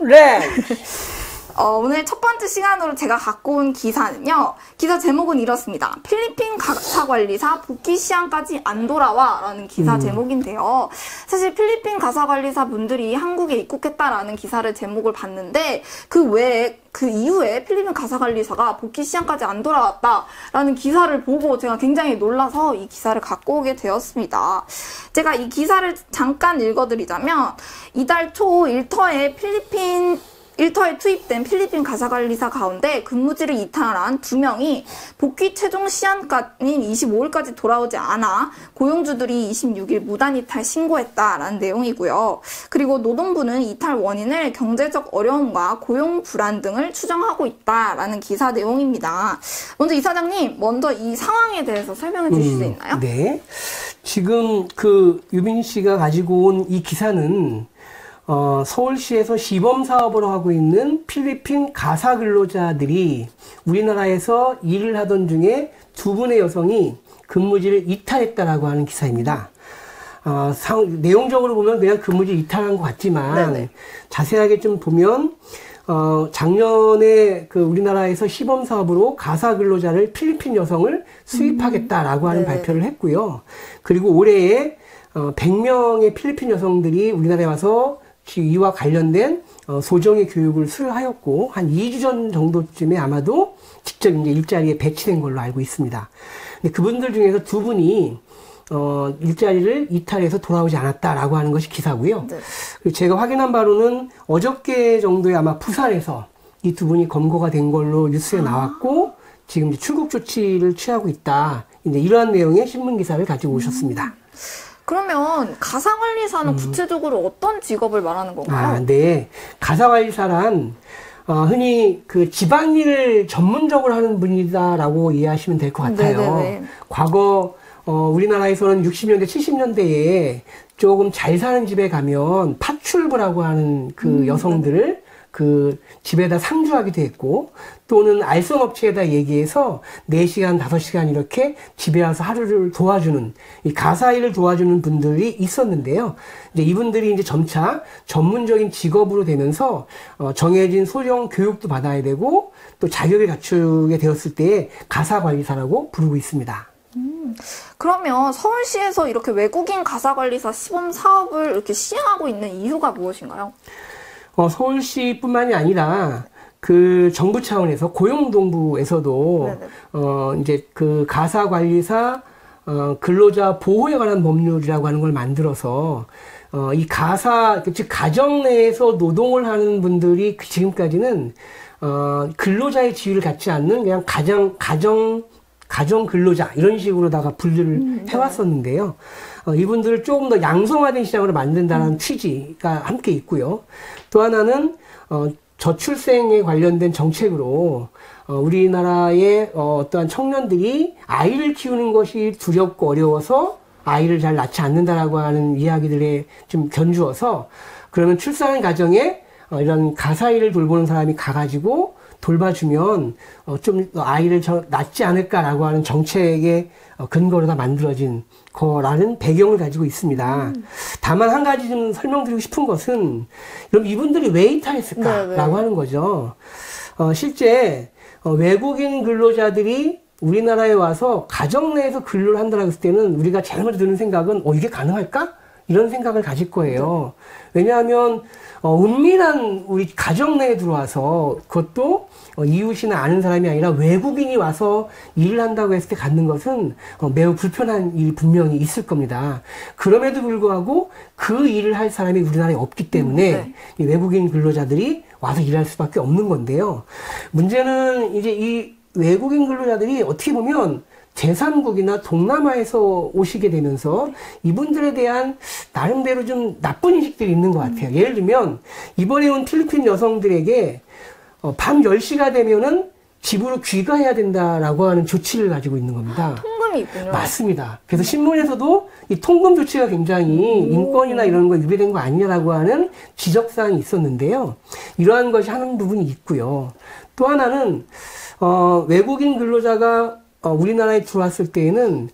렌! 오늘 첫 번째 시간으로 제가 갖고 온 기사는요. 기사 제목은 이렇습니다. 필리핀 가사관리사 복귀 시한까지 안 돌아와 라는 기사 제목인데요. 사실 필리핀 가사관리사 분들이 한국에 입국했다라는 기사를 제목을 봤는데 그 이후에 필리핀 가사관리사가 복귀 시한까지 안 돌아왔다라는 기사를 보고 제가 굉장히 놀라서 이 기사를 갖고 오게 되었습니다. 제가 이 기사를 잠깐 읽어드리자면 이달 초 일터에 투입된 필리핀 가사관리사 가운데 근무지를 이탈한 2명이 복귀 최종 시한인 25일까지 돌아오지 않아 고용주들이 26일 무단 이탈 신고했다라는 내용이고요. 그리고 노동부는 이탈 원인을 경제적 어려움과 고용 불안 등을 추정하고 있다라는 기사 내용입니다. 먼저 이사장님, 이 상황에 대해서 설명해 주실 수 있나요? 네. 지금 유빈 씨가 가지고 온 이 기사는 서울시에서 시범사업으로 하고 있는 필리핀 가사 근로자들이 우리나라에서 일을 하던 중에 2분의 여성이 근무지를 이탈했다라고 하는 기사입니다. 내용적으로 보면 그냥 근무지 이탈한 것 같지만, 네네. 자세하게 좀 보면, 작년에 우리나라에서 시범사업으로 가사 근로자를 필리핀 여성을 수입하겠다라고 하는 발표를 했고요. 그리고 올해에 100명의 필리핀 여성들이 우리나라에 와서 이와 관련된 소정의 교육을 수료하였고 한 2주 전 정도쯤에 아마도 직접 이제 일자리에 배치된 걸로 알고 있습니다. 근데 그분들 중에서 2분이 일자리를 이탈해서 돌아오지 않았다라고 하는 것이 기사고요. 네. 그리고 제가 확인한 바로는 어저께 정도에 아마 부산에서 이 2분이 검거가 된 걸로 뉴스에 나왔고 지금 이제 출국 조치를 취하고 있다. 이제 이러한 내용의 신문 기사를 가지고 오셨습니다. 그러면 가사관리사는 구체적으로 어떤 직업을 말하는 건가요? 네. 가사관리사란 흔히 집안일을 전문적으로 하는 분이다라고 이해하시면 될 것 같아요. 네네네. 과거 우리나라에서는 60년대, 70년대에 조금 잘 사는 집에 가면 파출부라고 하는 여성들을 집에다 상주하기도 했고, 또는 알선업체에다 얘기해서 4시간, 5시간 이렇게 집에 와서 하루를 도와주는, 이 가사일을 도와주는 분들이 있었는데요. 이제 이분들이 이제 점차 전문적인 직업으로 되면서, 정해진 소령 교육도 받아야 되고, 또 자격을 갖추게 되었을 때 가사관리사라고 부르고 있습니다. 그러면 서울시에서 이렇게 외국인 가사관리사 시범 사업을 이렇게 시행하고 있는 이유가 무엇인가요? 서울시뿐만이 아니라 정부 차원에서 고용노동부에서도 이제 가사관리사 근로자 보호에 관한 법률이라고 하는 걸 만들어서 이 즉 가정 내에서 노동을 하는 분들이 지금까지는 근로자의 지위를 갖지 않는 그냥 가정 근로자 이런 식으로다가 분류를 해왔었는데요. 이분들을 조금 더 양성화된 시장으로 만든다는 취지가 함께 있고요. 또 하나는 저출생에 관련된 정책으로 우리나라의 어떠한 청년들이 아이를 키우는 것이 두렵고 어려워서 아이를 잘 낳지 않는다라고 하는 이야기들에 좀 견주어서 그러면 출산한 가정에 이런 가사일을 돌보는 사람이 가가지고 돌봐주면 좀 아이를 낳지 않을까라고 하는 정책의 근거로 다 만들어진 거라는 배경을 가지고 있습니다. 다만 한 가지 좀 설명드리고 싶은 것은 그럼 이분들이 왜 이탈했을까라고 하는 거죠. 실제 외국인 근로자들이 우리나라에 와서 가정 내에서 근로를 한다고 했을 때는 우리가 제일 먼저 드는 생각은 이게 가능할까? 이런 생각을 가질 거예요. 왜냐하면 은밀한 우리 가정 내에 들어와서 그것도 이웃이나 아는 사람이 아니라 외국인이 와서 일을 한다고 했을 때 갖는 것은 매우 불편한 일이 분명히 있을 겁니다. 그럼에도 불구하고 그 일을 할 사람이 우리나라에 없기 때문에 이 외국인 근로자들이 와서 일할 수밖에 없는 건데요. 문제는 이제 이 외국인 근로자들이 어떻게 보면 제3국이나 동남아에서 오시게 되면서 이분들에 대한 나름대로 좀 나쁜 인식들이 있는 것 같아요. 예를 들면 이번에 온 필리핀 여성들에게 밤 10시가 되면은 집으로 귀가해야 된다라고 하는 조치를 가지고 있는 겁니다. 통금이 있군요. 맞습니다. 그래서 신문에서도 이 통금 조치가 굉장히 인권이나 이런 거 위배된 거 아니냐라고 하는 지적사항이 있었는데요. 이러한 것이 한 부분이 있고요. 또 하나는 외국인 근로자가 우리나라에 들어왔을 때에는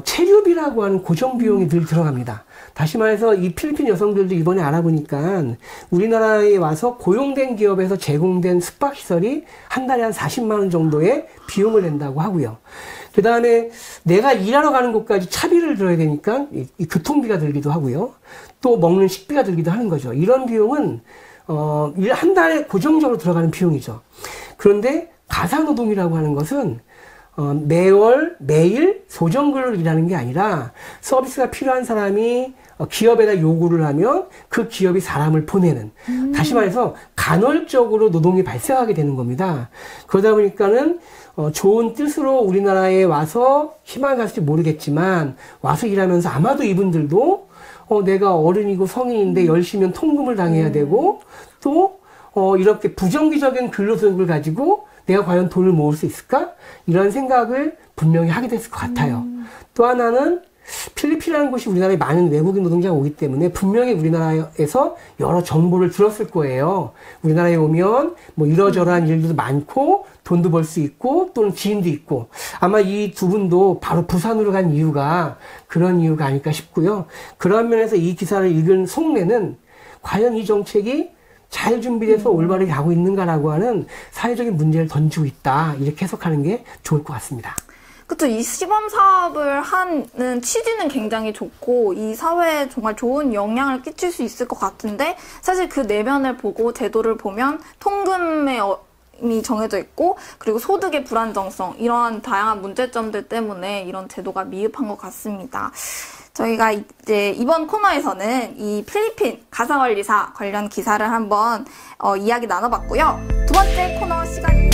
체류비라고 하는 고정 비용이 늘 들어갑니다. 다시 말해서 이 필리핀 여성들도 이번에 알아보니까 우리나라에 와서 고용된 기업에서 제공된 숙박시설이 한 달에 한 40만 원 정도의 비용을 낸다고 하고요. 그 다음에 내가 일하러 가는 곳까지 차비를 들어야 되니까 이 교통비가 들기도 하고요. 또 먹는 식비가 들기도 하는 거죠. 이런 비용은 한 달에 고정적으로 들어가는 비용이죠. 그런데 가사노동이라고 하는 것은 매일 소정근로를 일하는 게 아니라 서비스가 필요한 사람이 기업에다 요구를 하면 그 기업이 사람을 보내는, 다시 말해서 간헐적으로 노동이 발생하게 되는 겁니다. 그러다 보니까는 좋은 뜻으로 우리나라에 와서 희망을 갔을지 모르겠지만 와서 일하면서 아마도 이분들도 내가 어른이고 성인인데 열심히 통금을 당해야 되고 또 이렇게 부정기적인 근로소득을 가지고 내가 과연 돈을 모을 수 있을까? 이런 생각을 분명히 하게 됐을 것 같아요. 또 하나는 필리핀이라는 곳이 우리나라에 많은 외국인 노동자가 오기 때문에 분명히 우리나라에서 여러 정보를 들었을 거예요. 우리나라에 오면 뭐 이러저러한 일들도 많고 돈도 벌 수 있고 또는 지인도 있고, 아마 이 두 분도 바로 부산으로 간 이유가 그런 이유가 아닐까 싶고요. 그런 면에서 이 기사를 읽은 속내는 과연 이 정책이 잘 준비돼서 올바르게 가고 있는가라고 하는 사회적인 문제를 던지고 있다, 이렇게 해석하는 게 좋을 것 같습니다. 그쵸. 이 시범 사업을 하는 취지는 굉장히 좋고 이 사회에 정말 좋은 영향을 끼칠 수 있을 것 같은데, 사실 그 내면을 보고 제도를 보면 통금의 이 정해져 있고 그리고 소득의 불안정성, 이러한 다양한 문제점들 때문에 이런 제도가 미흡한 것 같습니다. 저희가 이제 이번 코너에서는 이 필리핀 가사관리사 관련 기사를 한번 이야기 나눠봤고요. 두 번째 코너 시간입니다.